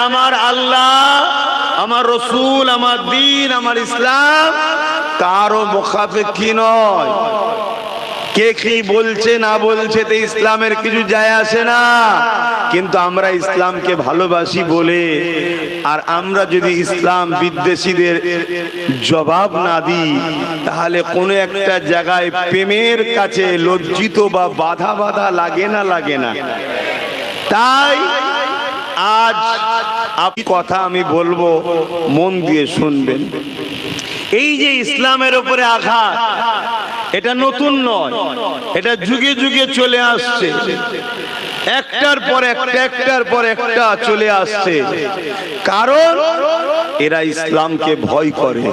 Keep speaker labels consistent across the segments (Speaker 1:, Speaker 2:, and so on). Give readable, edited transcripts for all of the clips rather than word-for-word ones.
Speaker 1: আমার আল্লাহ, আমার রসুল, আমার দ্বীন, আমার ইসলাম কারো মুখাপেক্ষী নয়। কে কি বলছে না বলছে তো ইসলামের কিছু যায় আসে না, কিন্তু আমরা ইসলামকে ভালোবাসি বলে আর আমরা যদি ইসলাম বিদ্বেষীদের জবাব না দিই তাহলে কোনো একটা জায়গায় প্রেমের কাছে লজ্জিত বা বাধা বাধা লাগে না, লাগে না। তাই আজ কথা আমি বলবো, মন দিয়ে শুনবেন। এই যে ইসলামের উপরে আঘাত, এটা নতুন নয়, এটা যুগে যুগে চলে আসছে, একটার পর একটা, একটার পর একটা চলে আসছে। কারণ এরা ইসলামকে ভয় করে।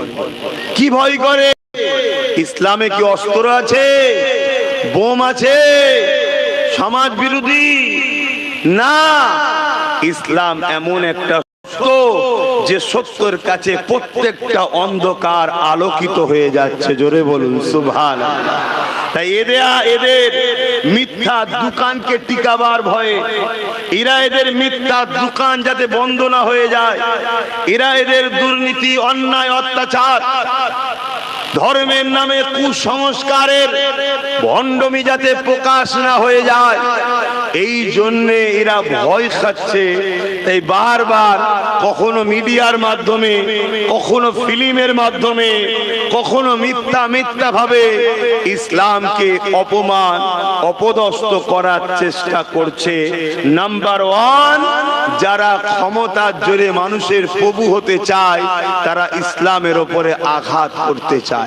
Speaker 1: কি ভয় করে? ইসলামে কি অস্ত্র আছে, বোম আছে, সমাজ বিরোধী? না, ইসলাম এমন একটা যে সত্যের কাছে প্রত্যেকটা অন্ধকার আলোকিত হয়ে যাচ্ছে। জোরে বলুন সুবহানাল্লাহ। তাই এদের মিথ্যা দোকানকে টিকাবার ভয়ে, এরা এদের মিথ্যা দোকান যাতে বন্ধ না হয়ে যায়, এরা এদের দুর্নীতি, অন্যায়, অত্যাচার, ধর্মের নামে কুসংস্কারের ভণ্ডমি যাতে প্রকাশ না হয়ে যায়, এই জন্যে এরা ভয় খাচ্ছে। তাই বারবার কখনো মিডিয়ার মাধ্যমে, কখনো ফিল্মের মাধ্যমে, কখনো মিথ্যা মিথ্যা ভাবে ইসলামকে অপমান, অপদস্থ করার চেষ্টা করছে। নাম্বার ওয়ান, যারা ক্ষমতার জোরে মানুষের প্রভু হতে চায় তারা ইসলামের ওপরে আঘাত করতে চায়।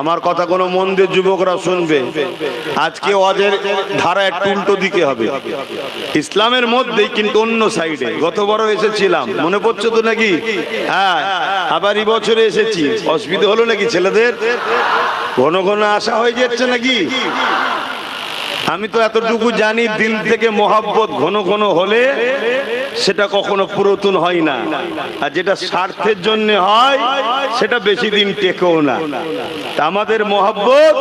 Speaker 1: আমার কথা কোনো মন দিয়ে যুবকরা শুনবে। আজকে ওদের ধারা একটু উল্টো দিকে হবে, ইসলামের মধ্যে কিন্তু অন্য সাইডে। গতবারও এসেছিলাম, মনে পড়ছে তো নাকি? হ্যাঁ, আবার এই বছরে এসেছি। অসুবিধা হলো নাকি ছেলেদের? ঘন ঘন আসা হয়ে যাচ্ছে নাকি? আমি তো এতটুকু জানি, দিল থেকে মোহাব্বত ঘন ঘন হলে সেটা কখনো পুরাতন হয় না, আর যেটা স্বার্থের জন্য হয় সেটা বেশি দিন টেকেও না। আমাদের মোহাব্বত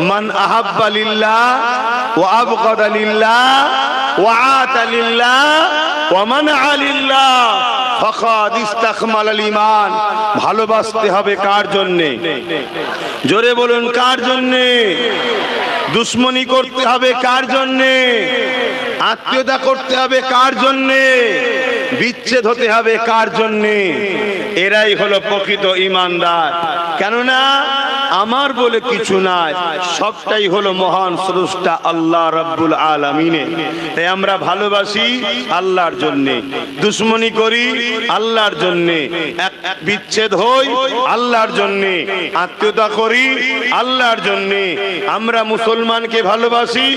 Speaker 1: মান আহাব্বা লিল্লাহ ওয়া আবগাদা লিল্লাহ ওয়া আতা লিল্লাহ ওয়া মানআ লিল্লাহ ফাকাদ ইস্তাকমালাল ঈমান। ভালোবাসতে হবে কার জন্যে? জোরে বলুন, কার জন্যে? দুশ্মনী করতে হবে কার জন্যে? আত্মীয়তা করতে হবে কার জন্যে? বিচ্ছেদ হতে হবে কার জন্যে? এরাই হলো প্রকৃত ঈমানদার। কেননা আমার বলে কিছু নাই, সবটাই হলো মহান স্রষ্টা আল্লাহ রাব্বুল আলামিনের। তাই আমরা ভালোবাসি আল্লাহর জন্যে, দুশ্মনী করি আল্লাহর জন্যে, বিচ্ছেদ হই আল্লাহর জন্যে, আত্মীয়তা করি আল্লাহর জন্যে। আমরা মুসলমানকে ভালোবাসি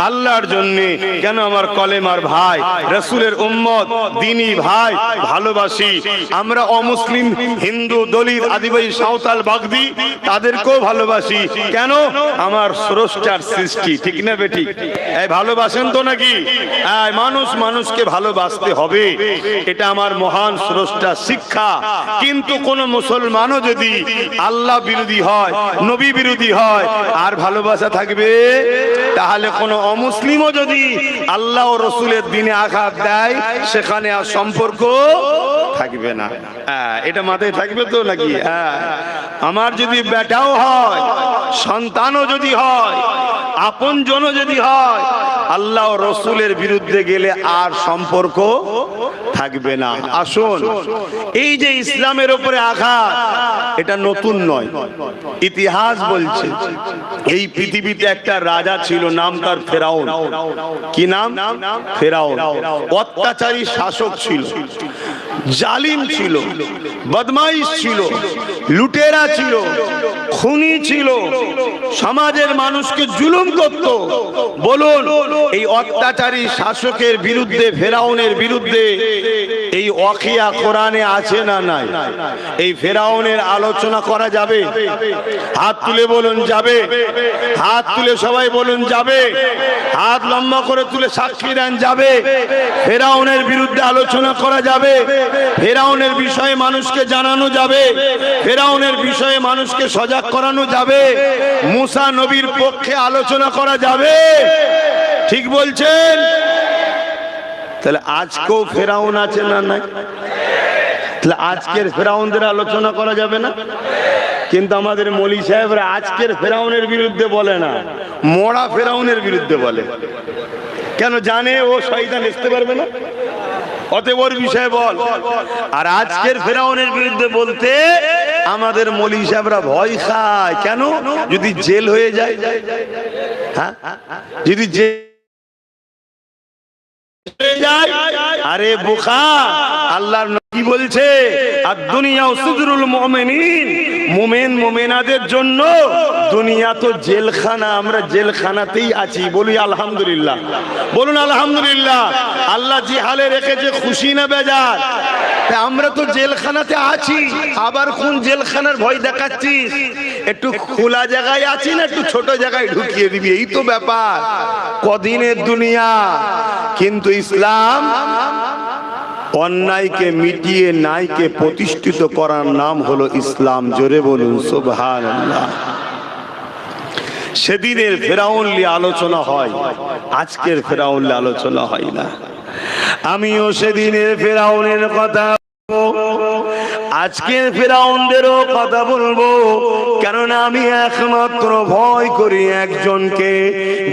Speaker 1: আল্লাহর জন্যে। কেন? আমার কলেমার ভাই, রাসূলের উম্মত, দ্বীনি ভাই ভালোবাসি। আমরা অমুসলিম, হিন্দু, দলিত, আদিবাসী, সাঁওতাল, বাগদি তাদেরকেও ভালোবাসি। কেন? আমার স্রষ্টার সৃষ্টি, ঠিক না বেঠিক? এই ভালোবাসেন তো নাকি? মানুষ মানুষকে ভালোবাসতে হবে, এটা আমার মহান স্রষ্টার শিক্ষা। কিন্তু কোন মুসলমানও যদি আল্লাহ বিরোধী হয়, নবী বিরোধী হয়, আর ভালোবাসা থাকবে? তাহলে কোন অমুসলিমও যদি আল্লাহ ও রসুলের দিনে আঘাত দেয়, সেখানে আর সম্পর্ক থাকবে না। এটা মাথায় থাকবে তো নাকি? আমার যদি বেটাও হয়, সন্তানও যদি হয়, আপন জনও যদি হয়, আল্লাহ ও রসুলের বিরুদ্ধে গেলে আর সম্পর্ক থাকবে না। আসুন, এই যে ইসলামের উপরে আঘাত, এটা নতুন নয়, ইতিহাস বলছে। এই পৃথিবীতে একটা রাজা ছিল, নাম তার ফেরাউন। কি নাম? ফেরাউন। অত্যাচারী শাসক ছিল, জালিম ছিল, বদমাইশ ছিল, লুটেরা ছিল, খুনি ছিল, সমাজের মানুষকে জুলুম করত। বলুন, এই অত্যাচারী শাসকের বিরুদ্ধে, ফেরাউনের বিরুদ্ধে এই ওয়াকিয়া কোরআনে আছে না নাই? এই ফেরাউনের আলোচনা করা যাবে? হাত তুলে বলুন যাবে। হাত তুলে সবাই বলুন যাবে। হাত লম্বা করে তুলে সাক্ষী দেন যাবে। ফেরাউনের বিরুদ্ধে আলোচনা করা যাবে, ফেরাউনের বিষয়ে মানুষকে জানানো যাবে, ফেরাউনের বিষয়ে মানুষকে সজাগ করানো যাবে, মুসা নবীর পক্ষে আলোচনা করা যাবে। ঠিক বলছেন? তাহলে আজকেও ফেরাউন আছে না নাই? তাহলে আজকের ফেরাউনদের আলোচনা করা যাবে না? কিন্তু আমাদের মৌলী সাহেবরা আজকের ফেরাউনের বিরুদ্ধে বলে না, মরা ফেরাউনের বিরুদ্ধে বলে। কেন? জানে ও শয়তান আসতে পারবে না, অতএব ওর বিষয়ে বল। আর আজকের ফেরাউনের বিরুদ্ধে বলতে আমাদের মৌলী সাহেবরা ভয় খায়। কেন? যদি জেল হয়ে যায়, হ্যাঁ, যদি জেল হয়ে যায়, আরে বোকা, আল্লাহর নবী বলছে আর দুনিয়া সুদরুল মুমিনিন, মুমিন মুমিনাদের জন্য দুনিয়া তো জেলখানা, আমরা জেলখানাতেই আছি। বলি আলহামদুলিল্লাহ, বলুন আলহামদুলিল্লাহ। আল্লাহ যে হালে রেখেছে খুশি না বেজার? আমরা তো জেলখানাতে আছি, আবার কোন জেলখানার ভয় দেখাচ্ছিস? একটু খোলা জায়গায় আছি না একটু ছোট জায়গায় ঢুকিয়ে দিবি, এই তো ব্যাপার। কদিনের দুনিয়া। কিন্তু ইসলাম অন্যায়কে মিটিয়ে ন্যায়কে প্রতিষ্ঠিত করার নাম হলো ইসলাম। জোরে বলুন সুবহানাল্লাহ। সেদিনের ফেরাউন নিয়ে আলোচনা হয়, আজকের ফেরাউন নিয়ে আলোচনা হয় না। আমিও সেদিনের ফেরাউনের কথা, আজকের ফেরাউনদেরও কথা বলবো, কেননা আমি একমাত্র ভয় করি একজনকে,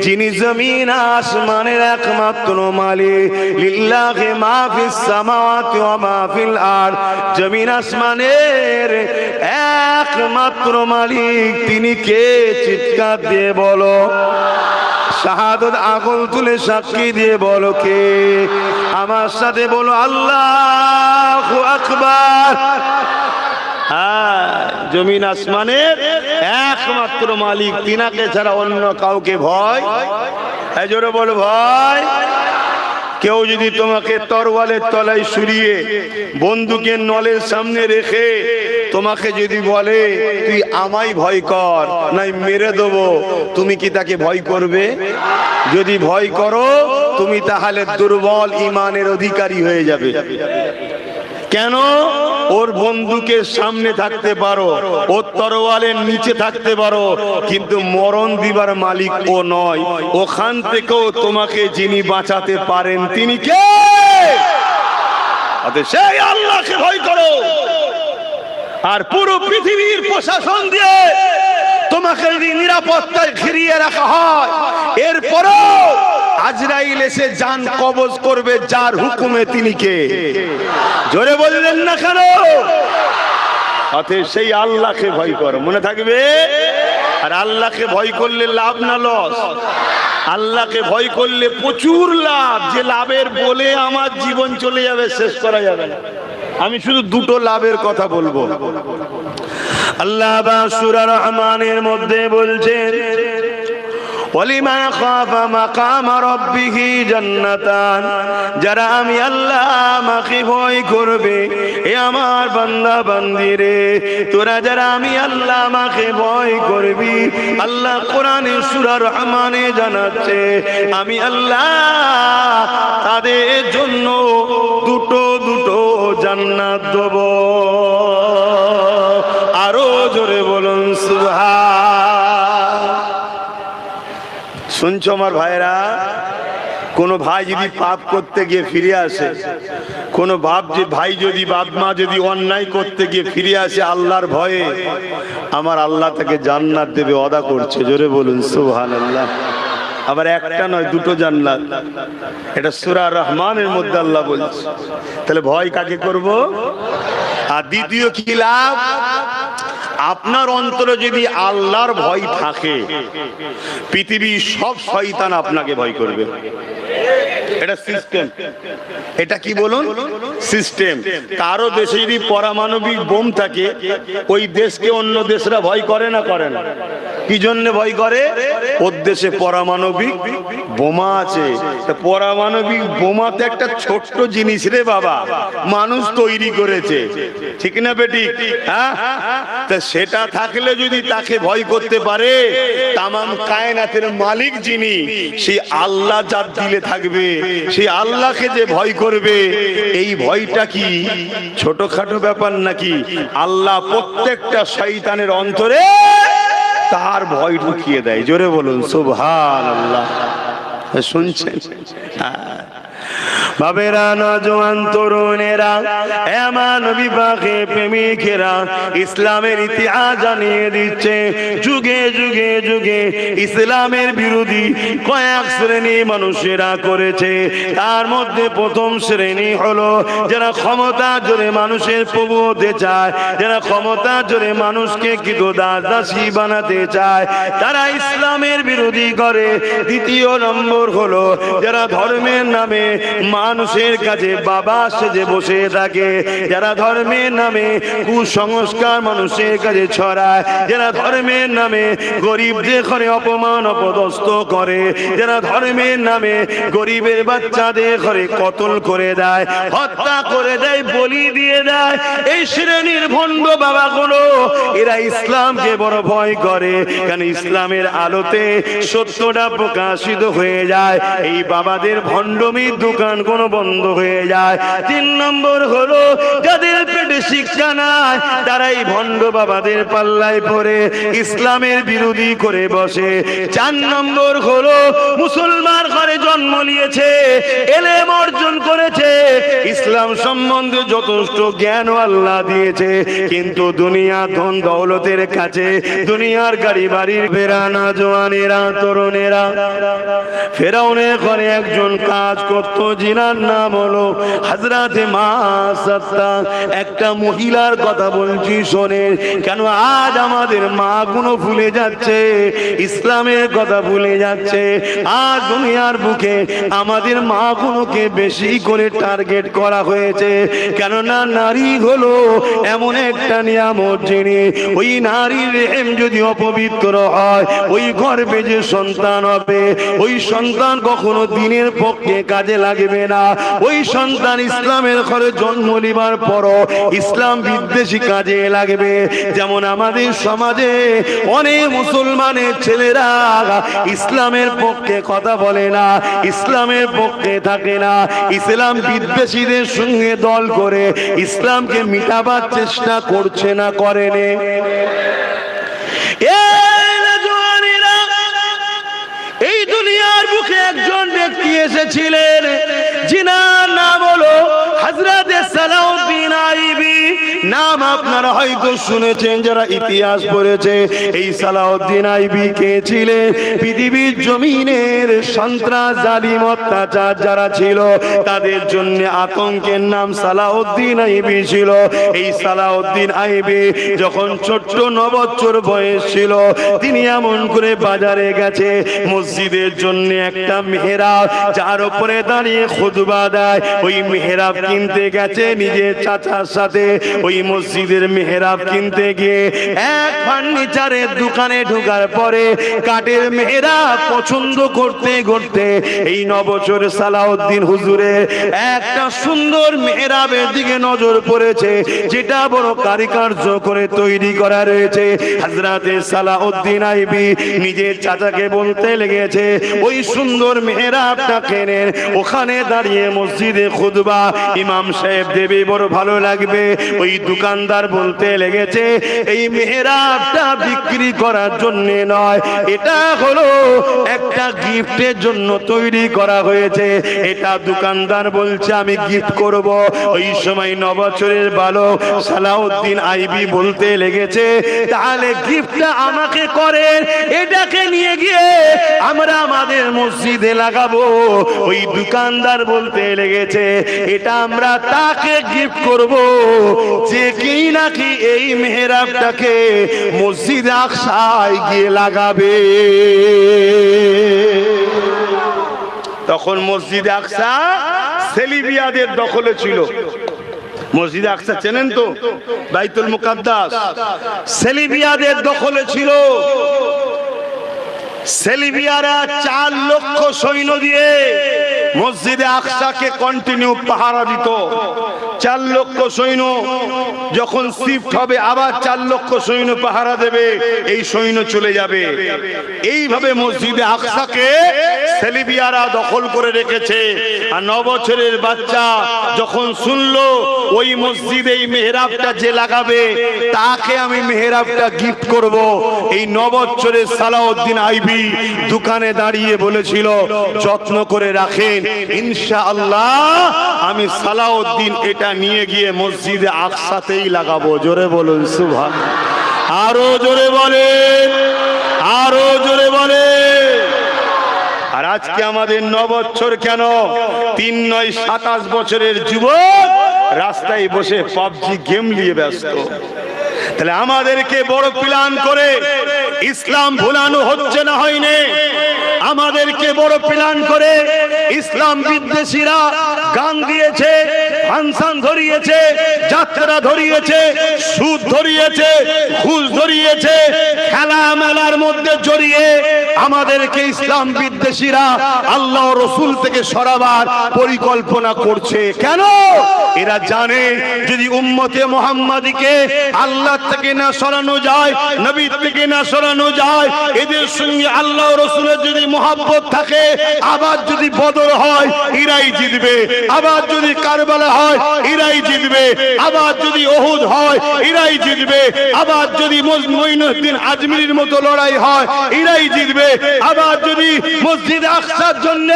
Speaker 1: যিনি জমিন আসমানের একমাত্র মালিক। লিল্লাহি মা ফিস সামাওয়াতি ওয়া মা ফিল আরদ, জমিন আসমানের একমাত্র মালিক তিনি কে? চিৎকার দিয়ে বলো, শাহাদত আগুন তুলে সাক্ষী দিয়ে বলো কে? আমার সাথে বলো আল্লাহু আকবার। হ্যাঁ, জমিন আসমানের একমাত্র মালিক, তিনাকে ছাড়া অন্য কাউকে ভয়, এই জোরে বলো ভয়। কেউ যদি তোমাকে তরোয়ালের তলায় শুরিয়ে বন্দুকের নলের সামনে রেখে তোমাকে যদি বলে তুই আমায় ভয় কর, নাই মেরে দেবো, তুমি কি তাকে ভয় করবে? যদি ভয় করো তুমি তাহলে দুর্বল ঈমানের অধিকারী হয়ে যাবে। কেন? ওর বন্দুকের সামনে থাকতে পারো, ওর তরোয়ালের নিচে থাকতে পারো, কিন্তু মরণ দিবার মালিক ও নয়। ওখান থেকেও তোমাকে যিনি বাঁচাতে পারেন তিনি কে? সেই আল্লাহকে ভয় করো। আর পুরো পৃথিবীর প্রশাসন দিয়ে তোমাকে যদি নিরাপত্তায় ঘিরিয়ে রাখা হয়, এরপরও আজরাইল এসে জান কবজ করবে যার হুকুমে তিনি কে? জোরে বললেন না কেন? অতএব সেই আল্লাহকে ভয় করো, মনে থাকবে। আর আল্লাহকে ভয় করলে লাভ না লস? আল্লাহকে ভয় করলে প্রচুর লাভ। যে লাভের বলে আমার জীবন চলে যাবে, শেষ করা যাবে না। আমি শুধু দুটো লাভের কথা বলবো। আল্লাহ সূরা রহমানের মধ্যে বলছেন ওয়ালিমান খাফা মাকাম রাব্বিহি জান্নাতান, যারা আমি আল্লাহ আমাকে ভয় করবে, এ আমার বান্দা বান্দিরে, তোরা যারা আমি আল্লাহ আমাকে ভয় করবি, আল্লাহ কোরআনে সূরা রহমানে জানাচ্ছে আমি আল্লাহ তাদের জন্য দুটো দুটো জান্নাত দেব। আরো জোরে বলুন সুবহান। শুনছো আমার ভাইরা? কোনো ভাই যদি পাপ করতে গিয়ে ফিরে আসে, কোনো ভাই যদি বাপ মা যদি অন্যায় করতে গিয়ে ফিরে আসে আল্লাহর ভয়ে, আমার আল্লাহ তাকে জান্নাত দেবে, ওয়াদা করছে। জোরে বলুন সুবহানাল্লাহ। আবার একটা নয়, দুটো জান্নাত। এটা সূরা রহমানের মধ্যে আল্লাহ বলছে। তাহলে ভয় কাকে করব? আর দ্বিতীয় কি লাভ? আপনার অন্তরে যদি আল্লাহর ভয় থাকে, পৃথিবীর সব শয়তান আপনাকে ভয় করবে। এটা সিস্টেম। এটা কি বলুন? সিস্টেম। কারো দেশে যদি পারমাণবিক বোম থাকে, ওই দেশকে অন্য দেশরা ভয় করে না? করে না। কি জন্য ভয় করে? ওর দেশে পারমাণবিক বোমা আছে। পারমাণবিক বোমাতে একটা ছোট্ট জিনিস রে বাবা, মানুষ তৈরি করেছে, ঠিক না বেটি? হ্যাঁ, তা সেটা থাকলে যদি তাকে ভয় করতে পারে, তামাম কায়নাতের মালিক যিনি, সেই আল্লাহ যার দিলে থাকবে, সেই আল্লাহকে যে ভয় করবে, এই ভয়টা কি ছোটখাটো ব্যাপার নাকি? আল্লাহ প্রত্যেকটা শয়তানের অন্তরে তার ভয় ঢুকিয়ে দেয়। জোরে বলুন সুবহানাল্লাহ। শুনছেন? বাবেরা, নওজোয়ান তরুণেরা, আমার নবী পাকের প্রেমিকেরা, ইসলামের ইতিহাস জানিয়ে দিচ্ছে যুগে যুগে যুগে ইসলামের বিরোধী কয়েক শ্রেণী মানুষেরা করেছে। তার মধ্যে প্রথম শ্রেণী হলো যারা ক্ষমতা জোরে মানুষের প্রভু হতে চায়, যারা ক্ষমতা জোরে মানুষকে দাসী বানাতে চায়, তারা ইসলামের বিরোধী করে। দ্বিতীয় নম্বর হলো যারা ধর্মের নামে মানুষের কাছে বাবা সেজে বসে থাকে, যারা ধর্মের নামে কুসংস্কার মানুষের কাছে ছড়ায়, যারা ধর্মের নামে গরিবদের ঘরে অপমান অপদস্থ করে, যারা ধর্মের নামে গরিবের বাচ্চাদের ঘরে কতল করে দেয়, হত্যা করে দেয়, বলি দিয়ে দেয়। এই শ্রেণীর ভণ্ড বাবাগুলো এরা ইসলামকে বড় ভয় করে, কারণ ইসলামের আলোতে সত্যটা প্রকাশিত হয়ে যায়। এই বাবাদের ভণ্ডমির দোকান কোনো বন্ধ হয়ে যায়। তিন নম্বর হলো যাদের পেটে শিক্ষা নাই, তারা এই ভণ্ড বাবাদের পাল্লায় পড়ে ইসলামের বিরোধী করে বসে। চার নম্বর হলো মুসলমান ঘরে জন্ম নিয়েছে, এলেম অর্জন করেছে, ইসলাম সম্বন্ধে যথেষ্ট জ্ঞান আল্লাহ দিয়েছে, কিন্তু দুনিয়া ধন দৌলতের কাছে, দুনিয়ার গাড়ি বাড়ির বেড়ানা জওয়ানেরা তরুণেরা, ফেরাউনের ঘরে একজন কাজ করত, জিনার নাম হলো হযরতে মা সাত্তা। একটা মহিলার কথা বলছি শোনেন, কেন আজ আমাদের মা গুলো ভুলে যাচ্ছে, ইসলামের কথা ভুলে যাচ্ছে। আজ দুনিয়ার বুকে আমাদের মা গুলোকে বেশি করে টার্গেট করা হয়েছে, কেননা নারী হলো এমন একটা নিয়ামত যিনি, ওই নারীর রেহেম যদি অপবিত্র হয়, ওই গর্ভে যে সন্তান হবে, ওই সন্তান কখনো দিনের পক্ষে কাজে লাগবে না। ওই সন্তান ইসলামের ঘরে জন্ম নিবার পরও ইসলাম বিদ্বেষী কাজে লাগবে। যেমন আমাদের সমাজে অনেক মুসলমানের ছেলেরা ইসলামের পক্ষে কথা বলে না, ইসলামের পক্ষে থাকে না, ইসলাম বিদ্বেষীদের সঙ্গে দল করে ইসলামকে মিটাবার চেষ্টা করছে না, করেনি। এই দুনিয়ার বুকে একজন ব্যক্তি এসেছিলেন, যিনার নাম হলো হযরতে সালাউদ্দিন আইবি। নাম আপনারা হয়তো শুনেছেন যারা ইতিহাস পড়েছে। এই সালাউদ্দিন আইবি কে ছিলেন? পৃথিবীর জমিনের সন্ত্রাস জালিম অত্যাচার যারা ছিল তাদের জন্য আতঙ্কের নাম সালাউদ্দিন আইবি ছিল। এই সালাউদ্দিন আইবি যখন ছোট্ট 9 বছর বয়স ছিল, তিনি এমন করে বাজারে গেছে, মসজিদের জন্য একটা মেহরাব যার উপরে দাঁড়িয়ে খুতবা দেয়, ওই মেহরাব কিনতে গেছে নিজের চাচার সাথে। ওই মসজিদের মেহরাব কিনতে গিয়ে এক ফার্নিচারের দোকানে ঢোকার পরে কাঠের মেহরাব পছন্দ করতে করতে এই 9 বছর সালাউদ্দিন হুজুরের একটা সুন্দর মেহরাবের দিকে নজর পড়েছে, যেটা বড় কারিকার্য করে তৈরি করা রয়েছে। হযরতে সালাউদ্দিন আইবি নিজের চাচাকে বলতে লেগেছে, ওই সুন্দর মেহরাবটা কেনেন, ওখানে দাঁড়িয়ে মসজিদে খুতবা ইমাম সাহেব দেবে, বড় ভালো লাগবে। ওই দোকানদার বলতে লেগেছে, এই মেহরাবটা বিক্রি করার জন্য নয়, এটা হলো একটা গিফটের জন্য তৈরি করা হয়েছে। এটা দোকানদার বলছে আমি গিফট করব। ওই সময় 9 বছরের বালক সালাউদ্দিন আইবি বলতে লেগেছে, তাহলে গিফটটা আমাকে করেন, এটাকে নিয়ে গিয়ে আমরা আমাদের মসজিদে লাগাবো। ওই দোকানদার বলতে লেগেছে, এটা আমরা তাকে গিফট করব যে কি নাকি এই মেহরাবটাকে মসজিদ আকসায় গিয়ে লাগাবে। তখন মসজিদ আকসা সেলিবিয়াদের দখলে ছিল। মসজিদ আকসা চেনেন তো, বাইতুল মুকাদ্দাস, সেলিবিয়াদের দখলে ছিল। সেলিবিয়ারা 4 লক্ষ সৈন্য দিয়ে মসজিদে আকসাকে কন্টিনিউ পাহারা দিত। 4 লক্ষ সৈন্য যখন শিফট হবে আবার 4 লক্ষ সৈন্য পাহারা দেবে, এই সৈন্য চলে যাবে। এইভাবে মসজিদে আকসাকে সেলিবিয়ারা দখল করে রেখেছে। আর 9 বছরের বাচ্চা যখন শুনলো ওই মসজিদে এই মেহরাবটা যে লাগাবে তাকে আমি মেহরাবটা গিফট করব, এই 9 বছরের সালাউদ্দিন আইবি দোকানে দাঁড়িয়ে বলেছিল যত্ন করে রাখেন, ইনশাআল্লাহ আমি সালাউদ্দিন এটা নিয়ে গিয়ে মসজিদে আকসাতেই লাগাবো। জোরে বলুন সুবহানাল্লাহ, আরো জোরে বলেন, আরো জোরে বলেন। আর আজকে আমাদের 9 বছর কেন, 3 9 27 বছরের যুবক রাস্তায় বসে পাবজি গেম নিয়ে ব্যস্ত। তাহলে আমাদেরকে বড় প্ল্যান করে ইসলাম ভুলানো হচ্ছে না, হয়নি? আমাদেরকে বড় প্ল্যান করে ইসলাম বিদ্বেষীরা গান দিয়েছে, ফাংশন ধরিয়েছে, যাত্রা ধরিয়েছে, সুদ ধরিয়েছে, ঘুষ ধরিয়েছে, খেলা মেলার মধ্যে জড়িয়ে আমাদেরকে ইসলাম বিদ্বেষীরা আল্লাহ রসুল থেকে সরাবার পরিকল্পনা করছে। কেন? এরা জানে যদি উম্মতে মুহাম্মাদীকে আল্লাহ থেকে না সরানো যায়, নবী থেকে না সরানো যায়, এদের সঙ্গে আল্লাহ রসুলের যদি মহব্বত থাকে, আবার যদি বদর হয় এরাই জিতবে, আবার যদি কারবালা হয় এরাই জিতবে, আবার যদি উহুদ হয় এরাই জিতবে, আবার যদি মঈনুদ্দিন আজমিরির মতো লড়াই হয় এরাই জিতবে, আবার যদি মসজিদ আকসার জন্য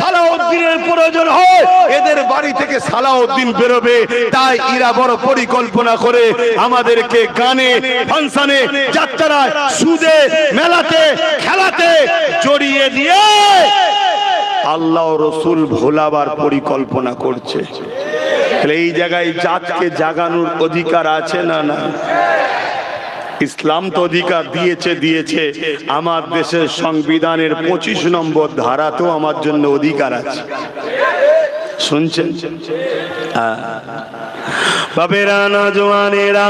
Speaker 1: সালাউদ্দিনের প্রয়োজন হয় এদের বাড়ি থেকে সালাউদ্দিন বেরোবে। তাই এরা বড় পরিকল্পনা করে আমাদেরকে গানে, ফাংশনে, যাত্রায়, সুদে, মেলাতে, খেলাতে জড়িয়ে দিয়ে আল্লাহ রসুল ভোলাবার পরিকল্পনা করছে। এই জায়গায় জাতকে জাগানোর অধিকার আছে না? না, ইসলাম তো অধিকার দিয়েছে। আমার দেশের সংবিধানের 25 নম্বর ধারাতেও আমার জন্য অধিকার আছে। শুনছেন? বাবেরা নওজওয়ানেরা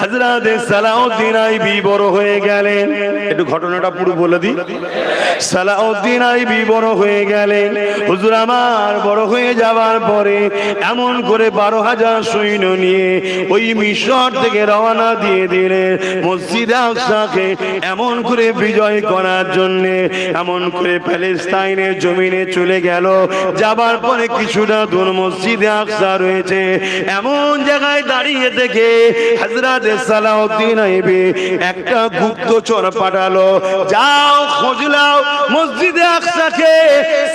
Speaker 1: হযরত সালাউদ্দিন আইবি বড় হয়ে গেলেন। একটু ঘটনাটা পুরো বলে দিই। সালাউদ্দিন আইবি বড় হয়ে গেলেন। হুজুর আমার বড় হয়ে যাওয়ার পরে এমন করে 12,000 সৈন্য নিয়ে ওই মিশর থেকে রওনা দিয়ে দিলেন মসজিদে আকসাকে এমন করে বিজয় করার জন্য। এমন করে প্যালেস্তাইনের জমিনে চলে গেল। যাবার পরে কিছুটা দূর মসজিদে আকসা রয়েছে, এমন জায়গায় দাঁড়িয়ে থেকে হযরত সালাউদ্দিন আইবি একটা গুপ্তচর পাঠালো, যাও খোঁজ লাও মসজিদে আকসাকে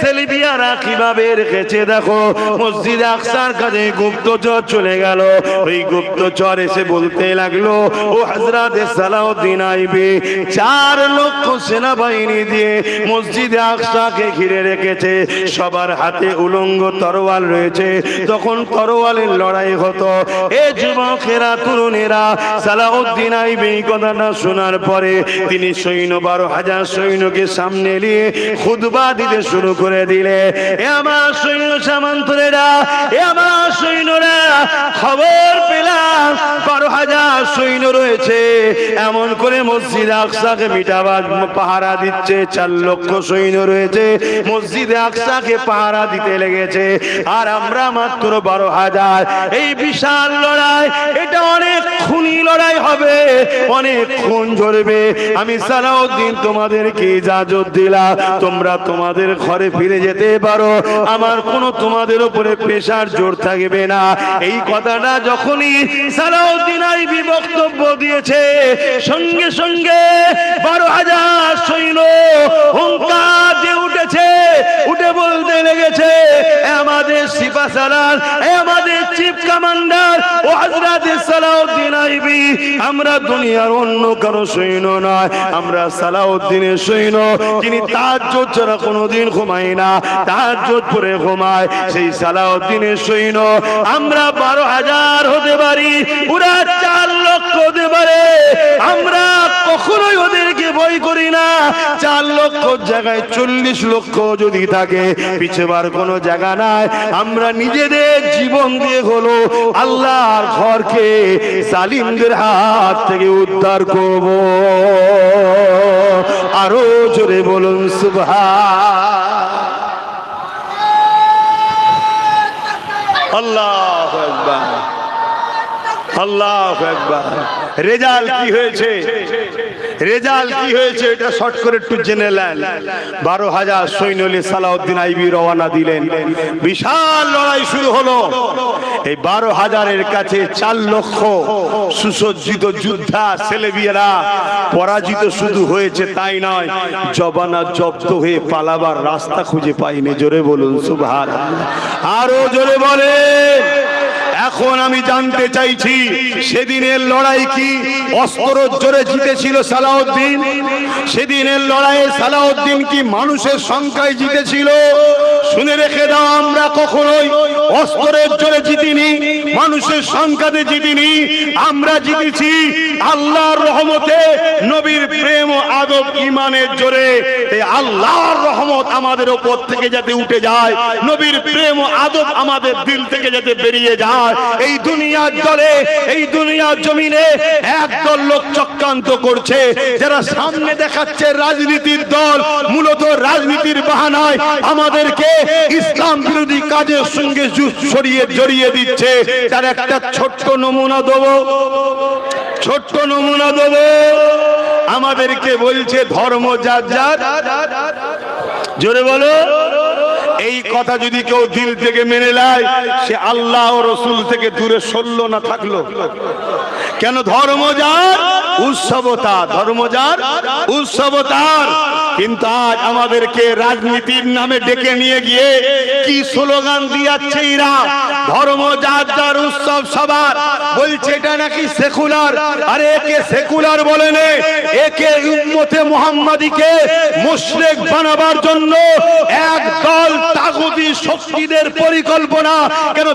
Speaker 1: সেলিবিয়ারা কিভাবে রেখেছে। দেখো মসজিদে আকসার কাছে গুপ্তচর চলে গেল। ওই গুপ্তচর এসে বলতে লাগলো, ও হযরত সালাউদ্দিন আইবি 4 লক্ষ সেনাবাহিনী দিয়ে মসজিদে আকসাকে ঘিরে রেখেছে, সবার হাতে উলঙ্গ তরোয়াল রয়েছে। তখন তরোয়ালের লড়াই হতো। এ যুবকেরা, তরুণেরা, সালাউদ্দিন আইবি কথাটা শোনার পরে তিনি সৈন্য 12,000 সৈন্যকে সামনে নিয়ে খুতবা দিতে শুরু করে দিলে, এ আমার সৈন্য সামন্তরেরা, এ আমার সৈন্যরা, খবর পেলাম 12,000 সৈন্য রয়েছে, এমন করে মসজিদ আকসাকে মিটাবার পাহারা দিচ্ছে। 4 লক্ষ সৈন্য রয়েছে, মসজিদে আকসাকে পাহারা দিতে লেগেছে, আর আমরা মাত্র 12,000। এই বিশাল লড়াই, এটা অনেক খুনি লড়াই হবে, অনেক খুন ঝরবে। আমি সালাউদ্দিন তোমাদেরকে ইজাজত দিলাম, তোমরা তোমাদের ঘরে ফিরে যেতে পারো, আমার কোনো তোমাদের উপরে প্রেসার জোর থাকবে না। এই কথাটা যখনই সালাউদ্দিন আইবি বক্তব্য দিয়েছে, সঙ্গে সঙ্গে 12,000 সৈন্য হুঙ্কার দিয়ে উঠেছে, উঠে বলতে লেগেছে, আমাদের সিপাহসালার, আমাদের চিফ কমান্ডার ও হযরত সালাউদ্দিন আইবি, আমরা দুনিয়ার অন্য কারো সৈন্য নয়, আমরা সালাউদ্দিনের সৈন্য, যিনি তাহাজ্জুদ ছাড়া কোনোদিন ঘুমায় না, তাহাজ্জুদ পড়ে ঘুমায়, সেই সালাউদ্দিনের সৈন্য। আমরা 12,000 হতে পারি, ওরা 4 লক্ষ হতে পারে, আমরা কখনোই ওদেরকে ভয় করি না। 4 লক্ষ জায়গায় 40 লক্ষ যদি থাকে, পিছবার কোনো জায়গা নাই। আমরা নিজেদের জীবন দিয়ে হলো আল্লাহর ঘরকে জালিমদের হাত থেকে উদ্ধার করব। আরো জোরে বলুন সুবহান। আল্লাহু আকবার। আল্লাহু আকবার। রেজাল্ট কি হয়েছে? রেজাল্ট কি হয়েছে এটা শর্ট করে একটু জেনে নেন। 12,000 সৈন্য নিয়ে সালাউদ্দিন আইবি রওনা দিলেন। বিশাল লড়াই শুরু হলো। এই 12,000-এর কাছে 4 লক্ষ সুসজ্জিত যোদ্ধা ছেলেবিয়েরা পরাজিত শুধু হয়েছে তাই নয়, জবানা জব্দ হয়ে পালাবার রাস্তা খুঁজে পাইনি। জোরে বলুন সুবহানাল্লাহ, আরো জোরে বলেন। এখন আমি জানতে চাইছি সেদিনের লড়াই কি অস্ত্র জোরে জিতেছিল সালাউদ্দিন? সেদিনের লড়াইয়ে সালাউদ্দিন কি মানুষের সংখ্যায় জিতেছিল? শুনে রেখে দাও, আমরা কখনোই অস্ত্রের জোরে জিতিনি, মানুষের সংখ্যাতে জিতিনি। আমরা জিতেছি আল্লাহর রহমতে, নবীর প্রেম ও আদব ইমানের জোরে। এই আল্লাহর রহমত আমাদের উপর থেকে যাতে উঠে যায়, নবীর প্রেম ও আদব আমাদের দিল থেকে যাতে বেরিয়ে যায়। এই দুনিয়ার জলে, এই দুনিয়ার জমিনে একদল লোক চক্রান্ত করছে, যারা সামনে দেখাচ্ছে রাজনীতির দল, মূলত রাজনীতির বাহানায় আমাদেরকে ইসলাম বিরোধী কাজের সঙ্গে জড়িয়ে দিচ্ছে। তার একটা ছোট্ট নমুনা দেবো, ছোট্ট নমুনা দেবো। আমাদেরকে বলছে ধর্ম যার যার। জোরে বলো। এই কথা যদি কেউ দিল থেকে মেনে নেয়, সে আল্লাহ ও রসুল থেকে দূরে সরল না থাকলো। কেন? ধর্ম যার উৎসব তার, ধর্ম যার উৎসব তার। কিন্তু আজ আমাদেরকে রাজনীতির নামে ডেকে নিয়ে গিয়ে কি স্লোগান দিয়াচ্ছে এরা, ধর্ম যার যার উৎসব সবার। বলছে এটা নাকি সেকুলার। আরে একে সেকুলার বলে নে, একে উম্মতে মুহাম্মাদীকে মুশরিক বানাবার জন্য একদল তাগুতি শক্তিদের পরিকল্পনা। কেন?